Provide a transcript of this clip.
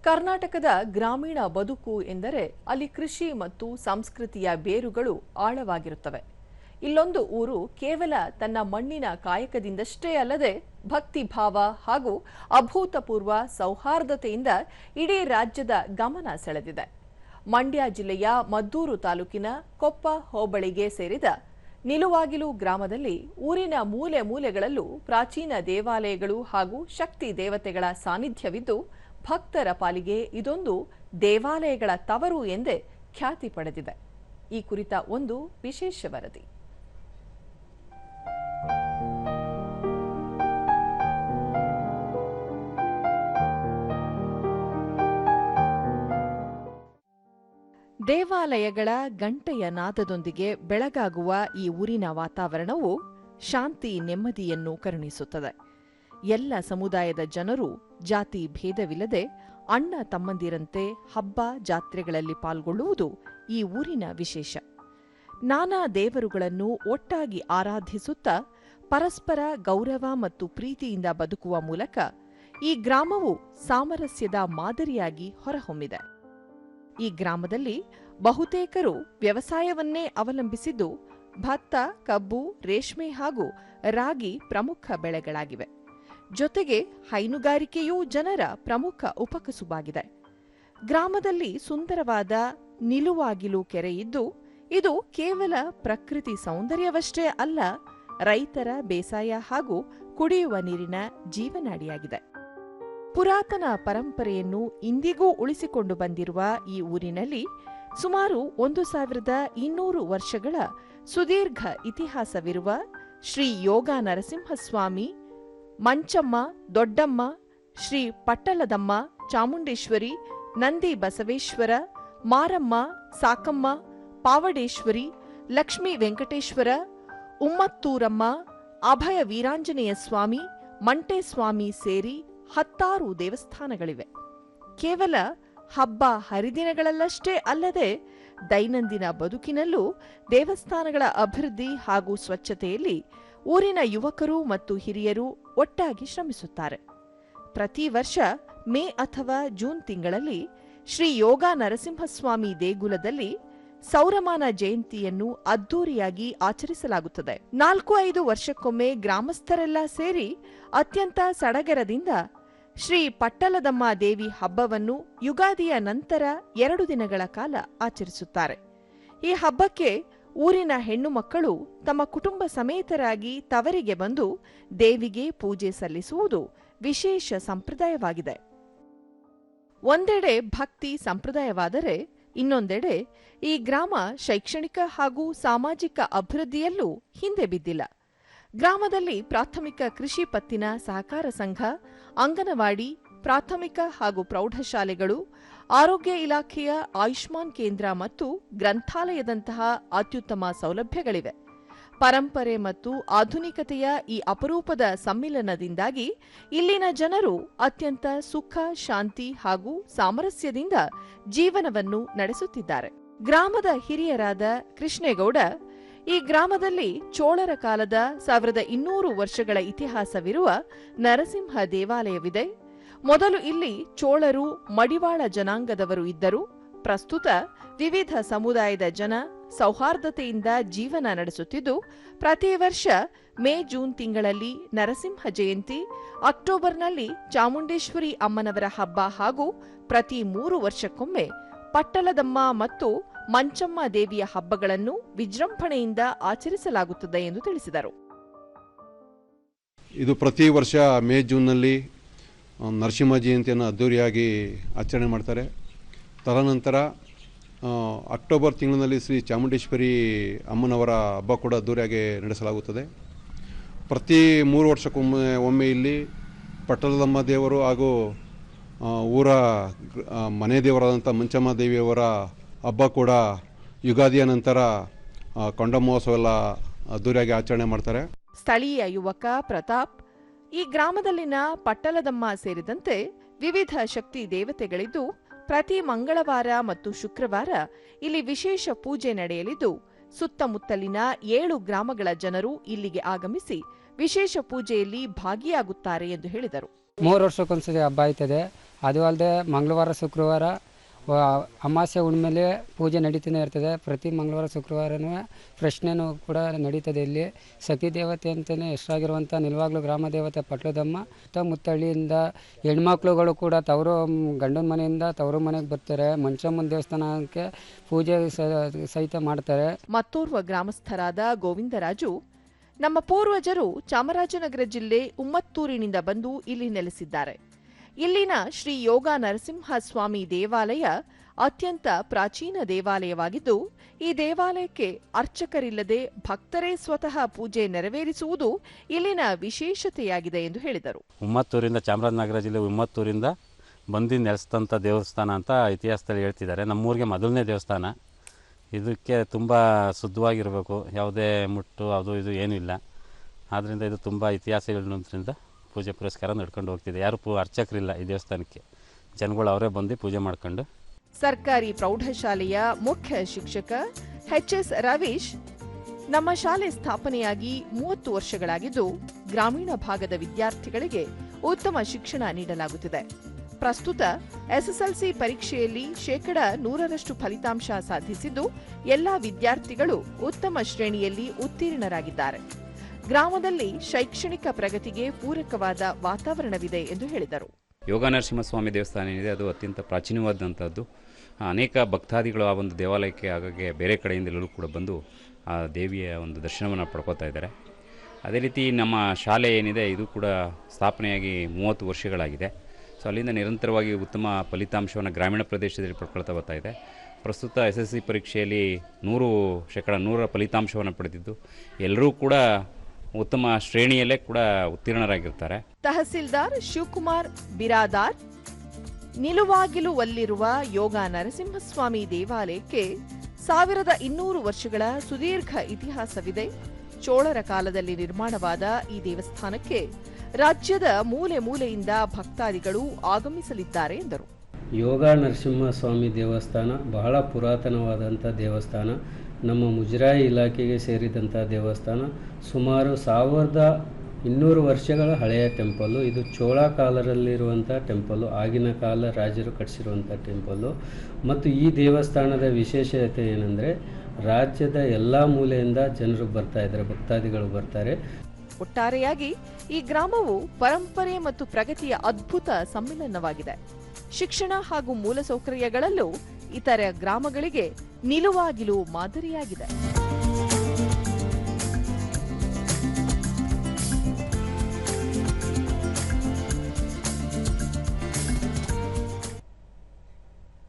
ಕರ್ನಾಟಕದ ಗ್ರಾಮೀಣ ಬದುಕು ಎಂದರೆ ಅಲ್ಲಿ ಕೃಷಿ ಮತ್ತು ಸಂಸ್ಕೃತಿಯ ಬೇರುಗಳು ಆಳವಾಗಿರುತ್ತವೆ. ಇಲ್ಲೊಂದು ಊರು ಕೇವಲ ತನ್ನ ಮಣ್ಣಿನ ಕಾಯಕದಿಂದಷ್ಟೇ ಅಲ್ಲದೆ ಭಕ್ತಿ ಭಾವ ಹಾಗೂ ಅಭೂತಪೂರ್ವ ಸೌಹಾರ್ದತೆಯಿಂದ ಇಡೀ ರಾಜ್ಯದ ಗಮನ ಸೆಳೆದಿದೆ. ಮಂಡ್ಯ ಜಿಲ್ಲೆಯ ಮದ್ದೂರು ತಾಲೂಕಿನ ಕೊಪ್ಪ ಹೋಬಳಿಗೆ ಸೇರಿದ ನಿಲುವಾಗಿಲು ಗ್ರಾಮದಲ್ಲಿ ಊರಿನ ಮೂಲೆ ಮೂಲೆಗಳಲ್ಲೂ ಪ್ರಾಚೀನ ದೇವಾಲಯಗಳು ಹಾಗೂ ಶಕ್ತಿ ದೇವತೆಗಳ ಸಾನ್ನಿಧ್ಯವಿದ್ದು ಭಕ್ತರ ಪಾಲಿಗೆ ಇದೊಂದು ದೇವಾಲಯಗಳ ತವರು ಎಂದೇ ಖ್ಯಾತಿ ಪಡೆದಿದೆ. ಈ ಕುರಿತ ಒಂದು ವಿಶೇಷ ವರದಿ. ದೇವಾಲಯಗಳ ಗಂಟೆಯ ನಾದದೊಂದಿಗೆ ಬೆಳಗಾಗುವ ಈ ಊರಿನ ವಾತಾವರಣವು ಶಾಂತಿ ನೆಮ್ಮದಿಯನ್ನು ಕರುಣಿಸುತ್ತದೆ. ಎಲ್ಲ ಸಮುದಾಯದ ಜನರು ಜಾತಿ ಭೇದವಿಲ್ಲದೆ ಅಣ್ಣ ತಮ್ಮಂದಿರಂತೆ ಹಬ್ಬ ಜಾತ್ರೆಗಳಲ್ಲಿ ಪಾಲ್ಗೊಳ್ಳುವುದು ಈ ಊರಿನ ವಿಶೇಷ. ನಾನಾ ದೇವರುಗಳನ್ನು ಒಟ್ಟಾಗಿ ಆರಾಧಿಸುತ್ತಾ ಪರಸ್ಪರ ಗೌರವ ಮತ್ತು ಪ್ರೀತಿಯಿಂದ ಬದುಕುವ ಮೂಲಕ ಈ ಗ್ರಾಮವು ಸಾಮರಸ್ಯದ ಮಾದರಿಯಾಗಿ ಹೊರಹೊಮ್ಮಿದೆ. ಈ ಗ್ರಾಮದಲ್ಲಿ ಬಹುತೇಕರು ವ್ಯವಸಾಯವನ್ನೇ ಅವಲಂಬಿಸಿದ್ದು ಭತ್ತ, ಕಬ್ಬು, ರೇಷ್ಮೆ ಹಾಗೂ ರಾಗಿ ಪ್ರಮುಖ ಬೆಳೆಗಳಾಗಿವೆ. ಜೊತೆಗೆ ಹೈನುಗಾರಿಕೆಯೂ ಜನರ ಪ್ರಮುಖ ಉಪಕಸುಬಾಗಿದೆ. ಗ್ರಾಮದಲ್ಲಿ ಸುಂದರವಾದ ನಿಲುವಾಗಿಲು ಕೆರೆ ಇದ್ದು ಇದು ಕೇವಲ ಪ್ರಕೃತಿ ಸೌಂದರ್ಯವಷ್ಟೇ ಅಲ್ಲ, ರೈತರ ಬೇಸಾಯ ಹಾಗೂ ಕುಡಿಯುವ ನೀರಿನ ಜೀವನಾಡಿಯಾಗಿದೆ. ಪುರಾತನ ಪರಂಪರೆಯನ್ನು ಇಂದಿಗೂ ಉಳಿಸಿಕೊಂಡು ಬಂದಿರುವ ಈ ಊರಿನಲ್ಲಿ ಸುಮಾರು 1200 ವರ್ಷಗಳ ಸುದೀರ್ಘ ಇತಿಹಾಸವಿರುವ ಶ್ರೀ ಯೋಗ ನರಸಿಂಹಸ್ವಾಮಿ, ಮಂಚಮ್ಮ, ದೊಡ್ಡಮ್ಮ, ಶ್ರೀ ಪಟ್ಟಲದಮ್ಮ, ಚಾಮುಂಡೇಶ್ವರಿ, ನಂದಿ ಬಸವೇಶ್ವರ, ಮಾರಮ್ಮ, ಸಾಕಮ್ಮ, ಪಾವಡೇಶ್ವರಿ, ಲಕ್ಷ್ಮೀ ವೆಂಕಟೇಶ್ವರ, ಉಮ್ಮತ್ತೂರಮ್ಮ, ಅಭಯ ವೀರಾಂಜನೇಯ ಸ್ವಾಮಿ, ಮಂಟೇಸ್ವಾಮಿ ಸೇರಿ 10 ದೇವಸ್ಥಾನಗಳಿವೆ. ಕೇವಲ ಹಬ್ಬ ಹರಿದಿನಗಳಲ್ಲಷ್ಟೇ ಅಲ್ಲದೆ ದೈನಂದಿನ ಬದುಕಿನಲ್ಲೂ ದೇವಸ್ಥಾನಗಳ ಅಭಿವೃದ್ಧಿ ಹಾಗೂ ಸ್ವಚ್ಛತೆಯಲ್ಲಿ ಊರಿನ ಯುವಕರು ಮತ್ತು ಹಿರಿಯರು ಒಟ್ಟಾಗಿ ಶ್ರಮಿಸುತ್ತಾರೆ. ಪ್ರತಿ ವರ್ಷ ಮೇ ಅಥವಾ ಜೂನ್ ತಿಂಗಳಲ್ಲಿ ಶ್ರೀ ಯೋಗ ನರಸಿಂಹಸ್ವಾಮಿ ದೇಗುಲದಲ್ಲಿ ಸೌರಮಾನ ಜಯಂತಿಯನ್ನು ಅದ್ದೂರಿಯಾಗಿ ಆಚರಿಸಲಾಗುತ್ತದೆ. 4-5 ವರ್ಷಕ್ಕೊಮ್ಮೆ ಗ್ರಾಮಸ್ಥರೆಲ್ಲ ಸೇರಿ ಅತ್ಯಂತ ಸಡಗರದಿಂದ ಶ್ರೀ ಪಟ್ಟಲದಮ್ಮ ದೇವಿ ಹಬ್ಬವನ್ನು ಯುಗಾದಿಯ ನಂತರ 2 ದಿನಗಳ ಕಾಲ ಆಚರಿಸುತ್ತಾರೆ. ಈ ಹಬ್ಬಕ್ಕೆ ಊರಿನ ಹೆಣ್ಣು ಮಕ್ಕಳು ತಮ್ಮ ಕುಟುಂಬ ಸಮೇತರಾಗಿ ತವರಿಗೆ ಬಂದು ದೇವಿಗೆ ಪೂಜೆ ಸಲ್ಲಿಸುವುದು ವಿಶೇಷ ಸಂಪ್ರದಾಯವಾಗಿದೆ. ಒಂದೆಡೆ ಭಕ್ತಿ ಸಂಪ್ರದಾಯವಾದರೆ ಇನ್ನೊಂದೆಡೆ ಈ ಗ್ರಾಮ ಶೈಕ್ಷಣಿಕ ಹಾಗೂ ಸಾಮಾಜಿಕ ಅಭಿವೃದ್ಧಿಯಲ್ಲೂ ಹಿಂದೆ ಬಿದ್ದಿಲ್ಲ. ಗ್ರಾಮದಲ್ಲಿ ಪ್ರಾಥಮಿಕ ಕೃಷಿ ಪತ್ತಿನ ಸಹಕಾರ ಸಂಘ, ಅಂಗನವಾಡಿ, ಪ್ರಾಥಮಿಕ ಹಾಗೂ ಪ್ರೌಢಶಾಲೆಗಳು, ಆರೋಗ್ಯ ಇಲಾಖೆಯ ಆಯುಷ್ಮಾನ್ ಕೇಂದ್ರ ಮತ್ತು ಗ್ರಂಥಾಲಯದಂತಹ ಅತ್ಯುತ್ತಮ ಸೌಲಭ್ಯಗಳಿವೆ. ಪರಂಪರೆ ಮತ್ತು ಆಧುನಿಕತೆಯ ಈ ಅಪರೂಪದ ಸಮ್ಮಿಲನದಿಂದಾಗಿ ಇಲ್ಲಿನ ಜನರು ಅತ್ಯಂತ ಸುಖ, ಶಾಂತಿ ಹಾಗೂ ಸಾಮರಸ್ಯದಿಂದ ಜೀವನವನ್ನು ನಡೆಸುತ್ತಿದ್ದಾರೆ. ಗ್ರಾಮದ ಹಿರಿಯರಾದ ಕೃಷ್ಣೇಗೌಡ, ಈ ಗ್ರಾಮದಲ್ಲಿ ಚೋಳರ ಕಾಲದ 1200 ವರ್ಷಗಳ ಇತಿಹಾಸವಿರುವ ನರಸಿಂಹ ದೇವಾಲಯವಿದೆ. ಮೊದಲು ಇಲ್ಲಿ ಚೋಳರು, ಮಡಿವಾಳ ಜನಾಂಗದವರು ಇದ್ದರು. ಪ್ರಸ್ತುತ ವಿವಿಧ ಸಮುದಾಯದ ಜನ ಸೌಹಾರ್ದತೆಯಿಂದ ಜೀವನ ನಡೆಸುತ್ತಿದ್ದು, ಪ್ರತಿ ವರ್ಷ ಮೇ ಜೂನ್ ತಿಂಗಳಲ್ಲಿ ನರಸಿಂಹ ಜಯಂತಿ, ಅಕ್ಟೋಬರ್ನಲ್ಲಿ ಚಾಮುಂಡೇಶ್ವರಿ ಅಮ್ಮನವರ ಹಬ್ಬ ಹಾಗೂ ಪ್ರತಿ 3 ವರ್ಷಕ್ಕೊಮ್ಮೆ ಪಟ್ಟಲದಮ್ಮ ಮತ್ತು ಮಂಚಮ್ಮ ದೇವಿಯ ಹಬ್ಬಗಳನ್ನು ವಿಜೃಂಭಣೆಯಿಂದ ಆಚರಿಸಲಾಗುತ್ತದೆ ಎಂದು ತಿಳಿಸಿದರು. ಇದು ಪ್ರತಿ ವರ್ಷ ಮೇ ಜೂನ್ನಲ್ಲಿ ನರಸಿಂಹ ಜಯಂತಿಯನ್ನು ಅದ್ದೂರಿಯಾಗಿ ಆಚರಣೆ ಮಾಡ್ತಾರೆ. ತದನಂತರ ಅಕ್ಟೋಬರ್ ತಿಂಗಳಿನಲ್ಲಿ ಶ್ರೀ ಚಾಮುಂಡೇಶ್ವರಿ ಅಮ್ಮನವರ ಹಬ್ಬ ಕೂಡ ಅದ್ದೂರಿಯಾಗಿ ನಡೆಸಲಾಗುತ್ತದೆ. ಪ್ರತಿ 3 ವರ್ಷಕ್ಕೊಮ್ಮೆ ಇಲ್ಲಿ ಪಟ್ಟಲದಮ್ಮ ದೇವರು ಹಾಗೂ ಊರ ಮನೆ ದೇವರಾದಂಥ ಮಂಚಮ್ಮ ದೇವಿಯವರ ಹಬ್ಬ ಕೂಡ ಯುಗಾದಿಯ ನಂತರ ಕೊಂಡ ಮಹೋತ್ಸವ ಎಲ್ಲ ಅದ್ದೂರಿಯಾಗಿ ಆಚರಣೆ ಮಾಡ್ತಾರೆ. ಸ್ಥಳೀಯ ಯುವಕ ಪ್ರತಾಪ್, ಈ ಗ್ರಾಮದಲ್ಲಿನ ಪಟ್ಟಲದಮ್ಮ ಸೇರಿದಂತೆ ವಿವಿಧ ಶಕ್ತಿ ದೇವತೆಗಳಿದ್ದು ಪ್ರತಿ ಮಂಗಳವಾರ ಮತ್ತು ಶುಕ್ರವಾರ ಇಲ್ಲಿ ವಿಶೇಷ ಪೂಜೆ ನಡೆಯಲಿದ್ದು ಸುತ್ತಮುತ್ತಲಿನ 7 ಗ್ರಾಮಗಳ ಜನರು ಇಲ್ಲಿಗೆ ಆಗಮಿಸಿ ವಿಶೇಷ ಪೂಜೆಯಲ್ಲಿ ಭಾಗಿಯಾಗುತ್ತಾರೆ ಎಂದು ಹೇಳಿದರು. 3 ವರ್ಷಕ್ಕೊಂದ್ಸತಿ ಹಬ್ಬ ಆಯ್ತದೆ. ಅದು ಅಲ್ಲದೆ ಮಂಗಳವಾರ ಶುಕ್ರವಾರ ಅಮಾವಾಸ್ಯೆ ಹುಣ್ಣಿಮೆಲೆ ಪೂಜೆ ನಡೀತಾನೆ ಇರ್ತದೆ. ಪ್ರತಿ ಮಂಗಳವಾರ ಶುಕ್ರವಾರನೂ ಪ್ರಶ್ನೆನೂ ಕೂಡ ನಡೀತದೆ. ಇಲ್ಲಿ ಸತಿ ದೇವತೆ ಅಂತಲೇ ಹೆಸರಾಗಿರುವಂಥ ನಿಲ್ವಾಗ್ಲು ಗ್ರಾಮ ದೇವತೆ ಪಟ್ಲದಮ್ಮ. ಸುತ್ತಮುತ್ತಳ್ಳಿಯಿಂದ ಹೆಣ್ಮಕ್ಳುಗಳು ಕೂಡ ಗಂಡನ ಮನೆಯಿಂದ ತವರು ಮನೆಗೆ ಬರ್ತಾರೆ. ಮಂಚಮ್ಮನ ದೇವಸ್ಥಾನಕ್ಕೆ ಪೂಜೆ ಸಹಿತ ಮಾಡ್ತಾರೆ. ಮತ್ತೋರ್ವ ಗ್ರಾಮಸ್ಥರಾದ ಗೋವಿಂದರಾಜು, ನಮ್ಮ ಪೂರ್ವಜರು ಚಾಮರಾಜನಗರ ಜಿಲ್ಲೆ ಉಮ್ಮತ್ತೂರಿನಿಂದ ಬಂದು ಇಲ್ಲಿ ನೆಲೆಸಿದ್ದಾರೆ. ಇಲ್ಲಿನ ಶ್ರೀ ಯೋಗ ನರಸಿಂಹಸ್ವಾಮಿ ದೇವಾಲಯ ಅತ್ಯಂತ ಪ್ರಾಚೀನ ದೇವಾಲಯವಾಗಿದ್ದು, ಈ ದೇವಾಲಯಕ್ಕೆ ಅರ್ಚಕರಿಲ್ಲದೆ ಭಕ್ತರೇ ಸ್ವತಃ ಪೂಜೆ ನೆರವೇರಿಸುವುದು ಇಲ್ಲಿನ ವಿಶೇಷತೆಯಾಗಿದೆ ಎಂದು ಹೇಳಿದರು. ಉಮ್ಮತ್ತೂರಿಂದ, ಚಾಮರಾಜನಗರ ಜಿಲ್ಲೆ ಉಮ್ಮತ್ತೂರಿಂದ ಬಂದು ನೆಲೆಸಿದಂಥ ದೇವಸ್ಥಾನ ಅಂತ ಇತಿಹಾಸದಲ್ಲಿ ಹೇಳ್ತಿದ್ದಾರೆ. ನಮ್ಮೂರಿಗೆ ಮೊದಲನೇ ದೇವಸ್ಥಾನ. ಇದಕ್ಕೆ ತುಂಬ ಶುದ್ಧವಾಗಿರಬೇಕು, ಯಾವುದೇ ಮುಟ್ಟು ಅದು ಇದು ಏನೂ ಇಲ್ಲ. ಆದ್ದರಿಂದ ಇದು ತುಂಬ ಇತಿಹಾಸಗಳಿರೋದ್ರಿಂದ ಪೂಜೆ ಪುರಸ್ಕಾರ ನಡ್ಕೊಂಡು ಹೋಗ್ತಿದೆ. ಯಾರು ಅರ್ಚಕರಿಲ್ಲ ಈ ದೇವಸ್ಥಾನಕ್ಕೆ, ಜನಗಳು ಅವರೇ ಬಂದು ಪೂಜೆ ಮಾಡ್ಕೊಂಡು. ಸರ್ಕಾರಿ ಪ್ರೌಢಶಾಲೆಯ ಮುಖ್ಯ ಶಿಕ್ಷಕ ಎಚ್.ಎಸ್. ರವೀಶ್, ನಮ್ಮ ಶಾಲೆ ಸ್ಥಾಪನೆಯಾಗಿ 30 ವರ್ಷಗಳಾಗಿದ್ದು, ಗ್ರಾಮೀಣ ಭಾಗದ ವಿದ್ಯಾರ್ಥಿಗಳಿಗೆ ಉತ್ತಮ ಶಿಕ್ಷಣ ನೀಡಲಾಗುತ್ತಿದೆ. ಪ್ರಸ್ತುತ ಎಸ್ಎಸ್ಎಲ್ಸಿ ಪರೀಕ್ಷೆಯಲ್ಲಿ 100% ಫಲಿತಾಂಶ ಸಾಧಿಸಿದ್ದು, ಎಲ್ಲಾ ವಿದ್ಯಾರ್ಥಿಗಳು ಉತ್ತಮ ಶ್ರೇಣಿಯಲ್ಲಿ ಉತ್ತೀರ್ಣರಾಗಿದ್ದಾರೆ. ಗ್ರಾಮದಲ್ಲಿ ಶೈಕ್ಷಣಿಕ ಪ್ರಗತಿಗೆ ಪೂರಕವಾದ ವಾತಾವರಣವಿದೆ ಎಂದು ಹೇಳಿದರು. ಯೋಗ ನರಸಿಂಹಸ್ವಾಮಿ ದೇವಸ್ಥಾನ ಏನಿದೆ ಅದು ಅತ್ಯಂತ ಪ್ರಾಚೀನವಾದಂಥದ್ದು. ಅನೇಕ ಭಕ್ತಾದಿಗಳು ಆ ಒಂದು ದೇವಾಲಯಕ್ಕೆ ಆಗಾಗ್ಗೆ ಬೇರೆ ಕಡೆಯಿಂದಲೂ ಕೂಡ ಬಂದು ಆ ದೇವಿಯ ಒಂದು ದರ್ಶನವನ್ನು ಪಡ್ಕೋತಾ ಇದ್ದಾರೆ. ಅದೇ ರೀತಿ ನಮ್ಮ ಶಾಲೆ ಏನಿದೆ ಇದು ಕೂಡ ಸ್ಥಾಪನೆಯಾಗಿ 30 ವರ್ಷಗಳಾಗಿದೆ. ಸೊ ಅಲ್ಲಿಂದ ನಿರಂತರವಾಗಿ ಉತ್ತಮ ಫಲಿತಾಂಶವನ್ನು ಗ್ರಾಮೀಣ ಪ್ರದೇಶದಲ್ಲಿ ಪಡ್ಕೊಳ್ತಾ ಬರ್ತಾ ಇದೆ. ಪ್ರಸ್ತುತ SSLC ಪರೀಕ್ಷೆಯಲ್ಲಿ 100% ಫಲಿತಾಂಶವನ್ನು ಪಡೆದಿದ್ದು ಎಲ್ಲರೂ ಕೂಡ ಉತ್ತಮ ಶ್ರೇಣಿಯಲ್ಲೇ ಕೂಡ ಉತ್ತೀರ್ಣರಾಗಿರ್ತಾರೆ. ತಹಸೀಲ್ದಾರ್ ಶಿವಕುಮಾರ್ ಬಿರಾದಾರ್, ನಿಲುವಾಗಿಲುವಲ್ಲಿರುವ ಯೋಗ ನರಸಿಂಹಸ್ವಾಮಿ ದೇವಾಲಯಕ್ಕೆ 1200 ವರ್ಷಗಳ ಸುದೀರ್ಘ ಇತಿಹಾಸವಿದೆ. ಚೋಳರ ಕಾಲದಲ್ಲಿ ನಿರ್ಮಾಣವಾದ ಈ ದೇವಸ್ಥಾನಕ್ಕೆ ರಾಜ್ಯದ ಮೂಲೆ ಮೂಲೆಯಿಂದ ಭಕ್ತಾದಿಗಳು ಆಗಮಿಸಲಿದ್ದಾರೆ ಎಂದರು. ಯೋಗ ನರಸಿಂಹಸ್ವಾಮಿ ದೇವಸ್ಥಾನ ಬಹಳ ಪುರಾತನವಾದಂಥ ದೇವಸ್ಥಾನ. ನಮ್ಮ ಮುಜರಾಯಿ ಇಲಾಖೆಗೆ ಸೇರಿದಂಥ ದೇವಸ್ಥಾನ. ಸುಮಾರು 1200 ವರ್ಷಗಳ ಹಳೆಯ ಟೆಂಪಲ್ಲು. ಇದು ಚೋಳ ಕಾಲದಲ್ಲಿರುವಂಥ ಟೆಂಪಲ್ಲು, ಆಗಿನ ಕಾಲ ರಾಜರು ಕಟ್ಟಿಸಿರುವಂಥ ಟೆಂಪಲ್ಲು. ಮತ್ತು ಈ ದೇವಸ್ಥಾನದ ವಿಶೇಷತೆ ಏನಂದರೆ ರಾಜ್ಯದ ಎಲ್ಲ ಮೂಲೆಯಿಂದ ಜನರು ಬರ್ತಾ ಇದ್ದಾರೆ, ಭಕ್ತಾದಿಗಳು ಬರ್ತಾರೆ. ಒಟ್ಟಾರೆಯಾಗಿ ಈ ಗ್ರಾಮವು ಪರಂಪರೆ ಮತ್ತು ಪ್ರಗತಿಯ ಅದ್ಭುತ ಸಮ್ಮಿಲನವಾಗಿದೆ. ಶಿಕ್ಷಣ ಹಾಗೂ ಮೂಲಸೌಕರ್ಯಗಳಲ್ಲೂ ಇತರ ಗ್ರಾಮಗಳಿಗೆ ನಿಲುವಾಗಿಲು ಮಾದರಿಯಾಗಿದೆ.